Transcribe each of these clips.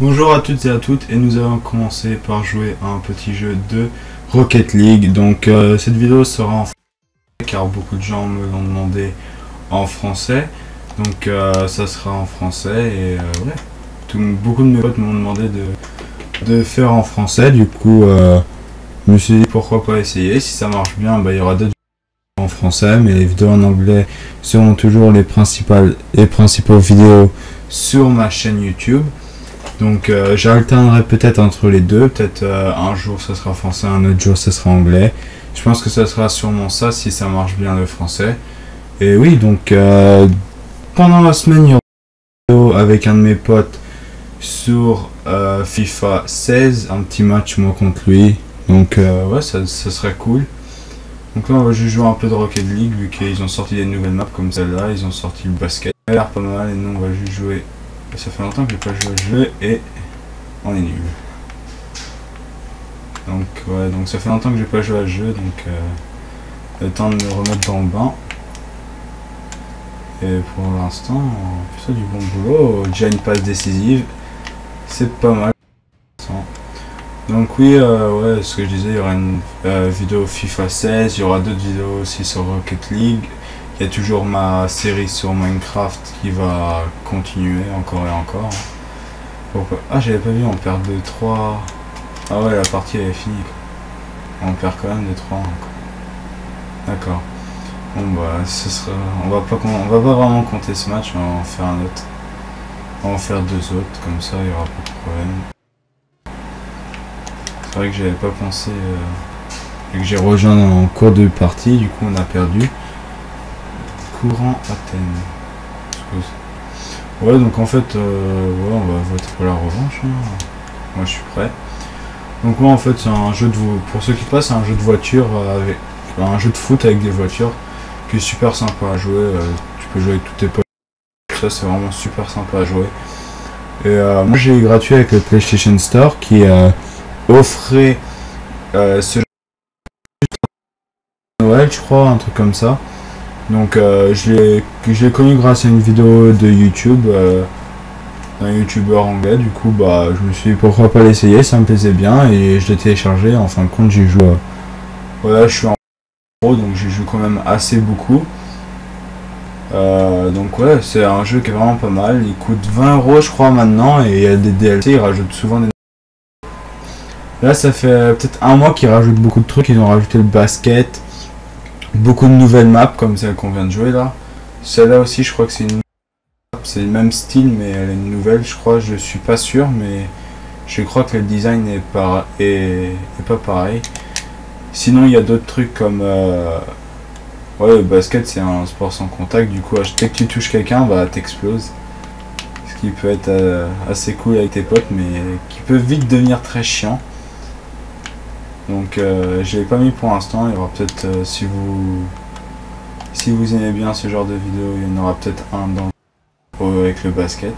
Bonjour à toutes et à toutes, et nous allons commencer par jouer à un petit jeu de Rocket League. Donc cette vidéo sera en français car beaucoup de gens me l'ont demandé en français. Donc ça sera en français et ouais, beaucoup de mes potes m'ont demandé de faire en français. Du coup je me suis dit pourquoi pas essayer. Si ça marche bien, il y aura d'autres vidéos en français, mais les vidéos en anglais seront toujours les principales vidéos sur ma chaîne YouTube. Donc j'alternerai peut-être entre les deux, peut-être un jour ça sera français, un autre jour ça sera anglais. Je pense que ça sera sûrement ça si ça marche bien le français. Et oui, donc pendant la semaine il y aura une vidéo avec un de mes potes sur FIFA 16, un petit match moi contre lui. Donc ouais, ça serait cool. Donc là on va juste jouer un peu de Rocket League vu qu'ils ont sorti des nouvelles maps comme celle-là, ils ont sorti le basket. Ça a l'air pas mal et nous on va juste jouer. Ça fait longtemps que j'ai pas joué au jeu et on est nul. Donc ouais, donc ça fait longtemps que j'ai pas joué à ce jeu, donc le temps de me remettre dans le bain. Et pour l'instant, on fait ça du bon boulot. Déjà une passe décisive, c'est pas mal. Donc oui, ouais, ce que je disais, il y aura une vidéo FIFA 16, il y aura d'autres vidéos aussi sur Rocket League. Il y a toujours ma série sur Minecraft qui va continuer encore et encore. Pourquoi? Ah, j'avais pas vu, on perd 2-3. Ah ouais, la partie elle est finie. On perd quand même 2-3 encore. D'accord. Bon bah, ce sera. On va pas vraiment compter ce match, on va en faire un autre. On va en faire deux autres, comme ça il y aura pas de problème. C'est vrai que j'avais pas pensé. Et que j'ai rejoint en cours de partie, du coup on a perdu. Courant Athènes. Ouais, donc en fait, ouais, on va voter pour la revanche. Hein. Moi je suis prêt. Donc moi en fait c'est un jeu de pour ceux qui passent, c'est un jeu de voiture avec un jeu de foot avec des voitures qui est super sympa à jouer. Tu peux jouer avec tous tes potes. Ça c'est vraiment super sympa à jouer. Et moi j'ai eu gratuit avec le PlayStation Store qui offrait ce jeu de Noël, je crois, un truc comme ça. Donc je l'ai connu grâce à une vidéo de YouTube d'un youtubeur anglais. Du coup bah je me suis dit pourquoi pas l'essayer, ça me plaisait bien et je l'ai téléchargé. En fin de compte j'ai joué voilà, je suis en pro donc j'ai joué quand même assez beaucoup. Donc ouais, c'est un jeu qui est vraiment pas mal. Il coûte 20 € je crois maintenant et il y a des DLC, ils rajoutent souvent des... Là ça fait peut-être un mois qu'ils rajoutent beaucoup de trucs. Ils ont rajouté le basket, beaucoup de nouvelles maps comme celle qu'on vient de jouer là. Celle-là aussi je crois que c'est une map, c'est le même style mais elle est une nouvelle je crois, je suis pas sûr mais je crois que le design est pas pareil. Sinon il y a d'autres trucs comme ouais, le basket c'est un sport sans contact, du coup dès que tu touches quelqu'un bah t'exploses. Ce qui peut être assez cool avec tes potes mais qui peut vite devenir très chiant. Donc je l'ai pas mis pour l'instant, il y aura peut-être si vous aimez bien ce genre de vidéo, il y en aura peut-être un avec le basket.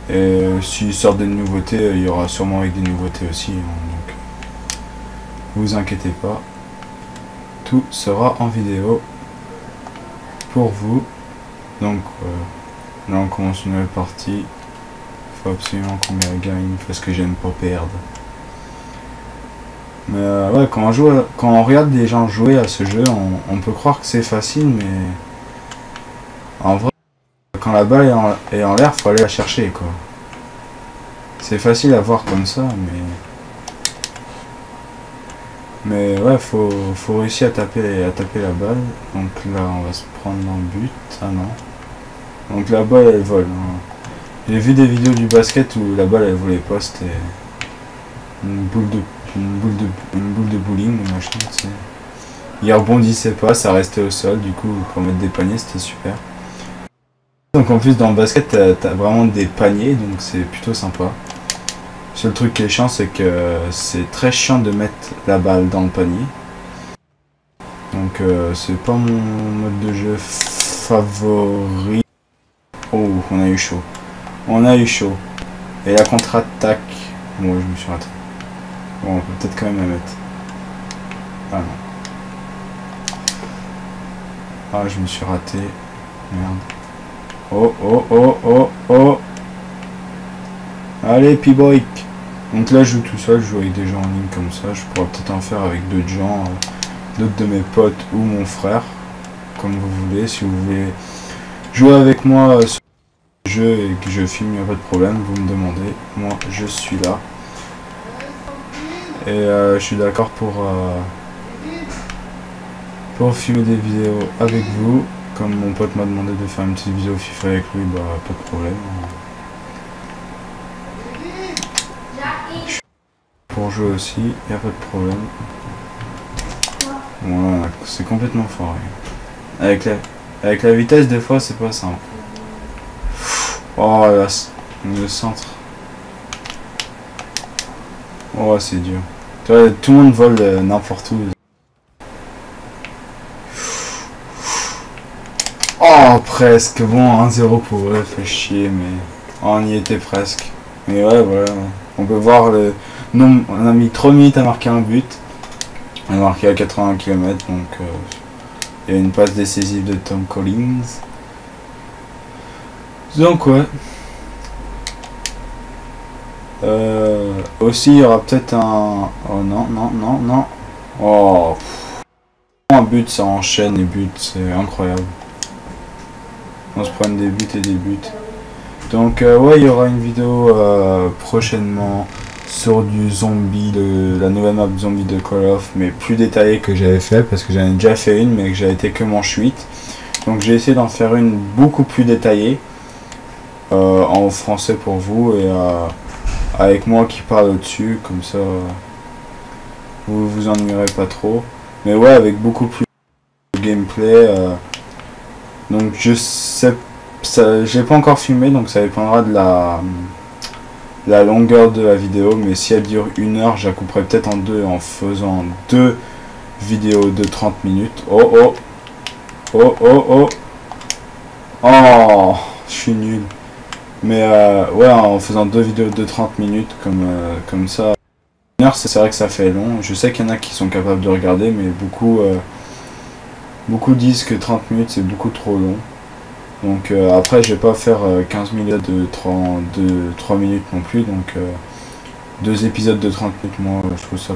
Et s'ils sortent des nouveautés, il y aura sûrement avec des nouveautés aussi. Hein, donc vous inquiétez pas, tout sera en vidéo pour vous. Donc là on commence une nouvelle partie. Il faut absolument qu'on gagne parce que j'aime pas perdre. Mais ouais, quand on regarde des gens jouer à ce jeu, on peut croire que c'est facile, mais en vrai, quand la balle est en l'air, faut aller la chercher, quoi. C'est facile à voir comme ça, mais ouais, faut réussir à taper la balle. Donc là, on va se prendre dans le but. Ah non. Donc la balle, elle vole. Hein. J'ai vu des vidéos du basket où la balle, elle volait pas, c'était une boule de bowling ou machin, tu sais. Il rebondissait pas, ça restait au sol, du coup pour mettre des paniers c'était super. Donc en plus dans le basket t'as vraiment des paniers, donc c'est plutôt sympa. Le seul truc qui est chiant c'est que c'est très chiant de mettre la balle dans le panier. Donc c'est pas mon mode de jeu favori. Oh, on a eu chaud. On a eu chaud. Et la contre-attaque, moi je me suis raté. Bon, on peut peut-être quand même la mettre. Ah non. Ah, je me suis raté. Merde. Oh, oh, oh, oh, oh. Allez, Piboik. Donc là, je joue tout seul, je joue avec des gens en ligne comme ça. Je pourrais peut-être en faire avec d'autres gens, d'autres de mes potes ou mon frère, comme vous voulez. Si vous voulez jouer avec moi sur le jeu et que je filme, il n'y a pas de problème, vous me demandez. Moi, je suis là. Et je suis d'accord pour filmer des vidéos avec vous. Comme mon pote m'a demandé de faire une petite vidéo FIFA avec lui, bah pas de problème. Pour jouer aussi, il n'y a pas de problème. Voilà, c'est complètement foiré. Avec la vitesse, des fois, c'est pas simple. Oh là, le centre. Oh, c'est dur. Tu vois, tout le monde vole n'importe où. Oh, presque. Bon, 1-0 pour eux, fait chier, mais on y était presque. Mais ouais, voilà. On peut voir le... Non, on a mis 3 minutes à marquer un but. On a marqué à 80 km, donc il y a une passe décisive de Tom Collins. Donc ouais. Aussi, il y aura peut-être un... Oh non, non, non, non. Oh. Un but, ça enchaîne les buts, c'est incroyable. On se prend des buts et des buts. Donc ouais, il y aura une vidéo prochainement sur du zombie, la nouvelle map zombie de Call of, mais plus détaillée que j'avais fait, parce que j'en ai déjà fait une, mais que j'avais été que manche 8. Donc j'ai essayé d'en faire une beaucoup plus détaillée, en français pour vous, et avec moi qui parle au-dessus, comme ça vous vous ennuierez pas trop. Mais ouais, avec beaucoup plus de gameplay. Donc je sais, j'ai pas encore filmé, donc ça dépendra de la longueur de la vidéo, mais si elle dure 1 heure, je la couperai peut-être en deux en faisant 2 vidéos de 30 minutes. Oh oh oh oh oh oh, je suis nul. Mais ouais, en faisant 2 vidéos de 30 minutes comme ça. 1 heure, c'est vrai que ça fait long. Je sais qu'il y en a qui sont capables de regarder, mais beaucoup disent que 30 minutes c'est beaucoup trop long. Donc après, je vais pas faire 15 minutes de 3 minutes non plus, donc 2 épisodes de 30 minutes, moi je trouve ça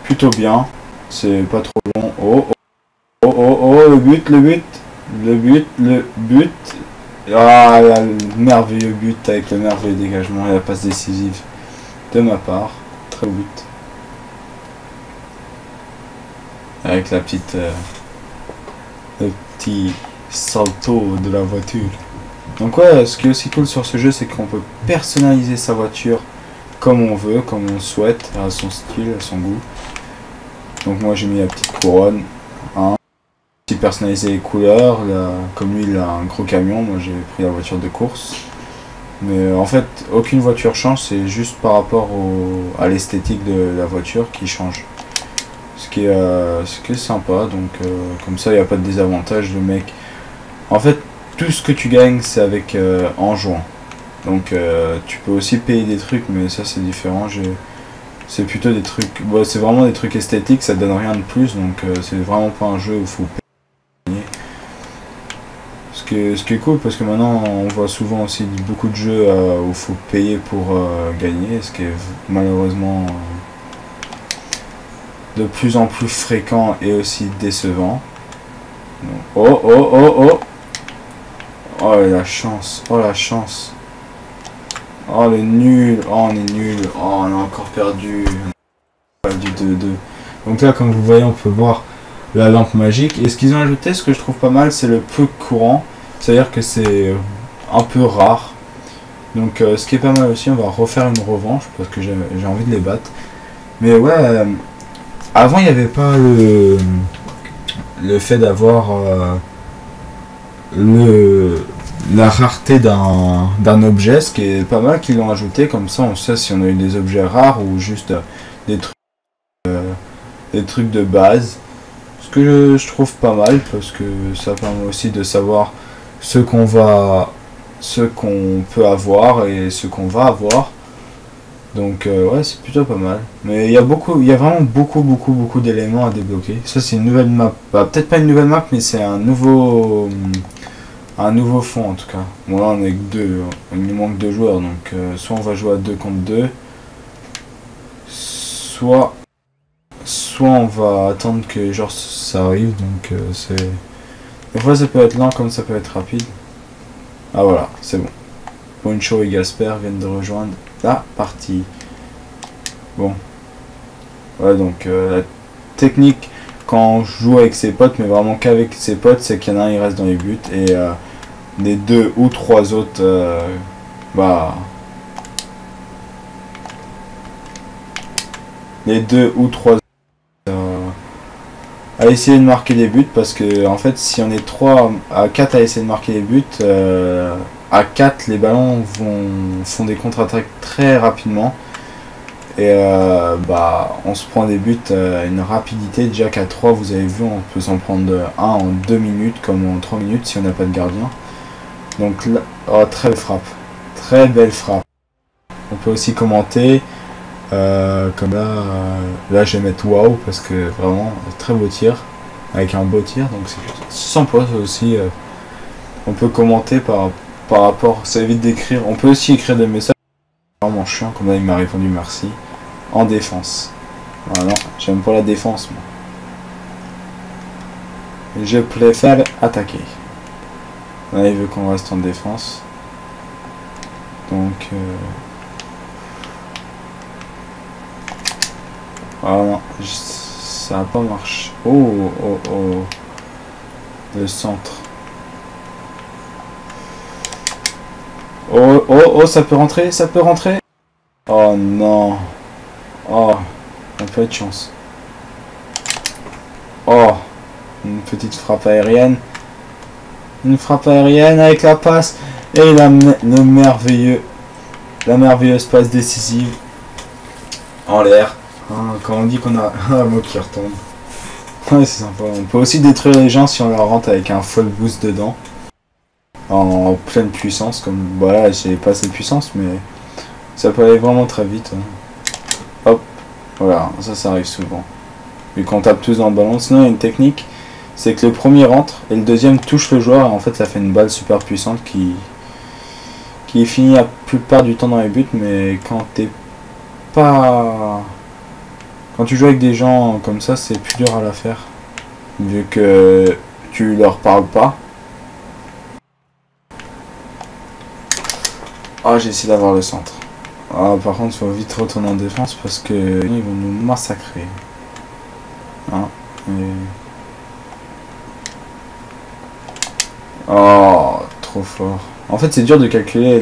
plutôt bien. C'est pas trop long. Oh oh oh oh oh, le but. Ah, le merveilleux but avec le merveilleux dégagement et la passe décisive de ma part. Très beau but. Avec la petite... le petit salto de la voiture. Donc ouais, ce qui est aussi cool sur ce jeu, c'est qu'on peut personnaliser sa voiture comme on veut, comme on souhaite, à son style, à son goût. Donc moi j'ai mis la petite couronne, hein. J'ai personnalisé les couleurs, comme lui il a un gros camion, moi j'ai pris la voiture de course. Mais en fait, aucune voiture change, c'est juste par rapport à l'esthétique de la voiture qui change. Ce qui est sympa, donc comme ça il n'y a pas de désavantage. Le mec, en fait, tout ce que tu gagnes c'est avec en jouant. Donc tu peux aussi payer des trucs, mais ça c'est différent. C'est plutôt des trucs, bon, c'est vraiment des trucs esthétiques, ça donne rien de plus, donc c'est vraiment pas un jeu où il faut payer. Ce qui est cool, parce que maintenant on voit souvent aussi beaucoup de jeux où il faut payer pour gagner, ce qui est malheureusement de plus en plus fréquent et aussi décevant. Donc, oh oh oh oh oh, la chance, oh la chance, oh le nul, oh on est nul, oh on a encore perdu 2-2. Donc là, comme vous voyez, on peut voir la lampe magique, et ce qu'ils ont ajouté, ce que je trouve pas mal, c'est le peu courant, c'est à dire que c'est un peu rare. Donc ce qui est pas mal aussi, on va refaire une revanche parce que j'ai envie de les battre. Mais ouais, avant il n'y avait pas le fait d'avoir la rareté d'un objet, ce qui est pas mal qu'ils l'ont ajouté, comme ça on sait si on a eu des objets rares ou juste des trucs de base. Ce que je trouve pas mal, parce que ça permet aussi de savoir ce qu'on peut avoir et ce qu'on va avoir. Donc ouais, c'est plutôt pas mal. Mais il y a vraiment beaucoup d'éléments à débloquer. Ça c'est une nouvelle map. Bah, peut-être pas une nouvelle map, mais c'est un nouveau un nouveau fond en tout cas. Bon là on est que deux, il nous manque 2 joueurs, donc soit on va jouer à 2 contre 2, soit on va attendre que genre ça arrive, donc c'est... Des fois ça peut être lent comme ça peut être rapide. Ah voilà, c'est bon. Poncho et Gasper viennent de rejoindre la partie. Bon. Ouais, donc la technique quand on joue avec ses potes, mais vraiment qu'avec ses potes, c'est qu'il y en a un il reste dans les buts et les 2 ou 3 autres bah les 2 ou 3 à essayer de marquer des buts, parce que en fait si on est 3 à 4 à essayer de marquer des buts, à 4 les ballons font des contre-attaques très rapidement et bah on se prend des buts à une rapidité. Déjà qu'à 3 vous avez vu on peut s'en prendre un en 2 minutes comme en 3 minutes si on n'a pas de gardien. Donc là, oh, très belle frappe, très belle frappe. On peut aussi commenter comme là je vais mettre waouh parce que vraiment très beau tir avec un beau tir, donc c'est sympa ça aussi. On peut commenter par rapport, ça évite d'écrire, on peut aussi écrire des messages vraiment chiant comme là il m'a répondu merci en défense. Ah non, j'aime pas la défense moi, je préfère attaquer. Là il veut qu'on reste en défense, donc ah non, ça n'a pas marché. Oh, oh, oh. Le centre. Oh, oh, oh, ça peut rentrer, ça peut rentrer. Oh non. Oh, un peu de chance. Oh, une petite frappe aérienne. Une frappe aérienne avec la passe. Et la merveilleuse passe décisive. En l'air. Ah, quand on dit qu'on a un mot qui retombe. Ouais, c'est sympa. On peut aussi détruire les gens si on leur rentre avec un full boost dedans. En pleine puissance. Comme voilà, j'ai pas assez de puissance, mais ça peut aller vraiment très vite. Hein. Hop. Voilà, ça arrive souvent. Vu qu'on tape tous dans le ballon. Sinon, il y a une technique. C'est que le premier rentre et le deuxième touche le joueur. Et en fait, ça fait une balle super puissante qui est finie la plupart du temps dans les buts. Mais quand t'es pas... Quand tu joues avec des gens comme ça, c'est plus dur à la faire. Vu que tu leur parles pas. Ah, j'ai essayé d'avoir le centre. Ah, par contre, il faut vite retourner en défense parce que ils vont nous massacrer. Hein, et... Oh, trop fort. En fait, c'est dur de calculer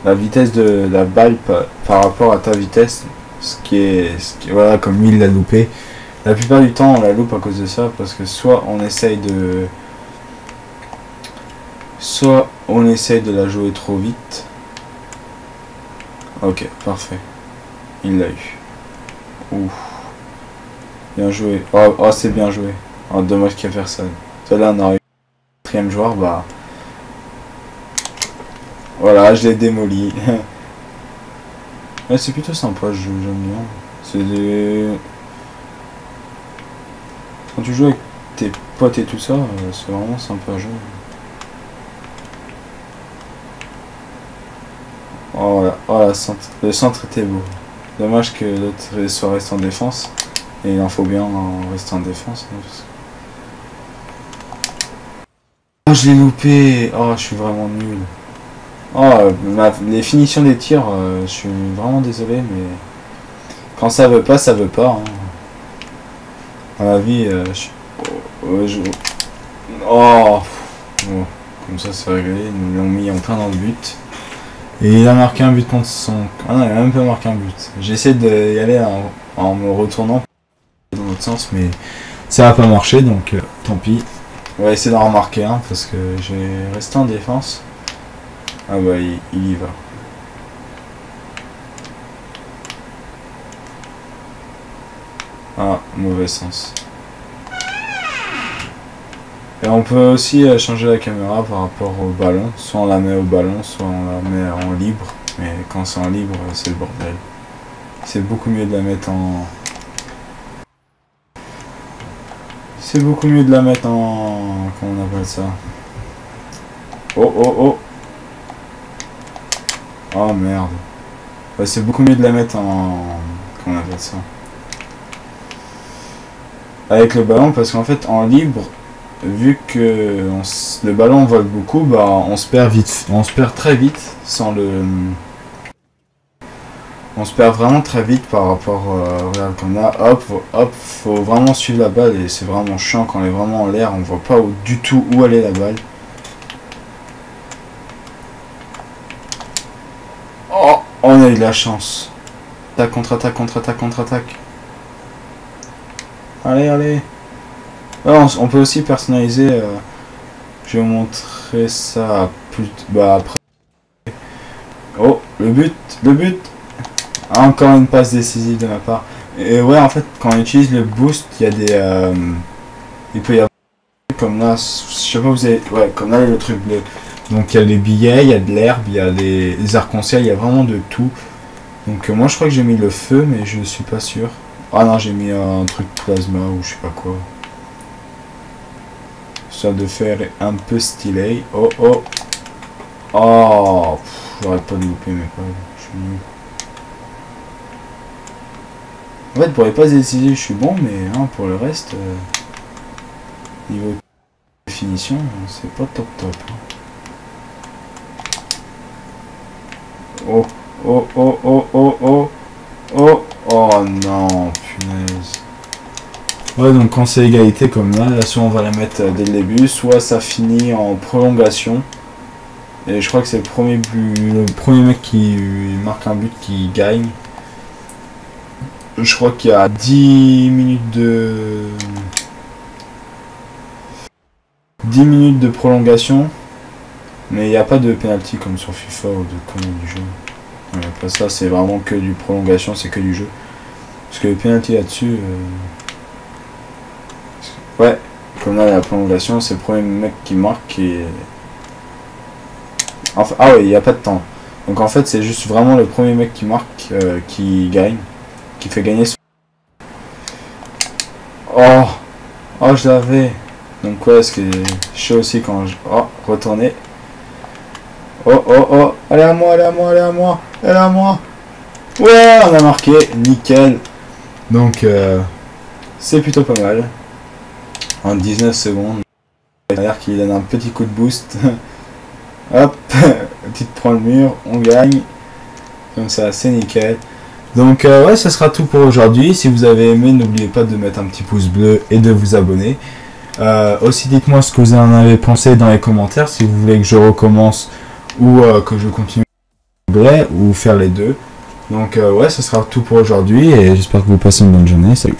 la vitesse de la balle par rapport à ta vitesse, ce qui est voilà, comme il l'a loupé. La plupart du temps on la loupe à cause de ça, parce que soit on essaye de la jouer trop vite. Ok, parfait, il l'a eu. Ouf, bien joué. Oh, oh c'est bien joué. Oh, dommage qu'il y a personne. Celle-là on aurait eu le 4e joueur, bah voilà, je l'ai démoli. Ouais, c'est plutôt sympa, j'aime bien. C'est des... Quand tu joues avec tes potes et tout ça, c'est vraiment sympa à jouer. Oh, là. Oh le centre était beau. Dommage que l'autre soit resté en défense. Et il en faut bien en rester en défense. Oh, je l'ai loupé. Oh, je suis vraiment nul. Oh, les finitions des tirs, je suis vraiment désolé, mais quand ça veut pas, ça veut pas. Hein. À la vie, oh, bon, comme ça c'est réglé, ils nous l'ont mis en plein dans le but. Et il a marqué un but contre son... Ah non, il a même pas marqué un but. J'ai essayé d'y aller en me retournant dans l'autre sens, mais ça n'a pas marché, donc tant pis. On va essayer d'en remarquer un, parce que j'ai resté en défense. Ah bah il y va. Ah, mauvais sens. Et on peut aussi changer la caméra par rapport au ballon. Soit on la met au ballon, soit on la met en libre. Mais quand c'est en libre, c'est le bordel. C'est beaucoup mieux de la mettre C'est beaucoup mieux de la mettre en... comment on appelle ça? Oh oh oh. Oh merde. Ouais, c'est beaucoup mieux de la mettre en... comment on appelle ça? Avec le ballon, parce qu'en fait en libre, vu que le ballon vole beaucoup, bah on se perd vite. On se perd très vite sans le... On se perd vraiment très vite par rapport... regarde comme là, hop, hop, faut vraiment suivre la balle et c'est vraiment chiant quand elle est vraiment en l'air, on voit pas du tout où aller la balle. Oh, on a eu de la chance. Attaque, contre-attaque, contre-attaque, contre-attaque. Allez, allez. Ouais, on peut aussi personnaliser. Je vais vous montrer ça plus... bah après. Oh, le but, le but. Encore une passe décisive de ma part. Et ouais, en fait, quand on utilise le boost, il y a des... il peut y avoir... comme là, je sais pas, vous avez... ouais, comme là, il y a le truc bleu. Donc il y a les billets, il y a de l'herbe, il y a des arcs-en-ciel, il y a vraiment de tout. Donc moi, je crois que j'ai mis le feu, mais je suis pas sûr. Ah non, j'ai mis un truc plasma ou je sais pas quoi. Histoire de faire un peu stylé. Oh oh. Oh, j'aurais pas de louper, mais pas... je suis nul. En fait, pour les passes décisives, je suis bon, mais hein, pour le reste, niveau définition, c'est pas top top. Oh, oh, oh, oh, oh, oh, oh, oh non, punaise. Ouais, donc quand c'est égalité comme là, soit on va la mettre dès le début, soit ça finit en prolongation. Et je crois que c'est le premier mec qui marque un but qui gagne. Je crois qu'il y a 10 minutes de... 10 minutes de prolongation. Mais il n'y a pas de penalty comme sur FIFA ou de commande du jeu. Après ça, c'est vraiment que du prolongation, c'est que du jeu. Parce que le penalty là-dessus... ouais, comme là, la prolongation, c'est le premier mec qui marque et... enfin, ah ouais, il n'y a pas de temps. Donc en fait, c'est juste vraiment le premier mec qui marque qui gagne. Qui fait gagner son... oh, oh, je l'avais. Donc ouais, ce qui est chaud aussi quand je... oh, retourner. Oh, oh, oh, allez à moi, allez à moi, allez à moi, allez à moi. Ouais, on a marqué, nickel. Donc c'est plutôt pas mal. En 19 secondes. Derrière qui donne un petit coup de boost. Hop, petite prend le mur, on gagne. Comme ça, c'est nickel. Donc ouais, ça sera tout pour aujourd'hui. Si vous avez aimé, n'oubliez pas de mettre un petit pouce bleu et de vous abonner. Aussi, dites-moi ce que vous en avez pensé dans les commentaires, si vous voulez que je recommence ou que je continue ou faire les deux. Donc ouais, ça sera tout pour aujourd'hui et j'espère que vous passez une bonne journée. Salut.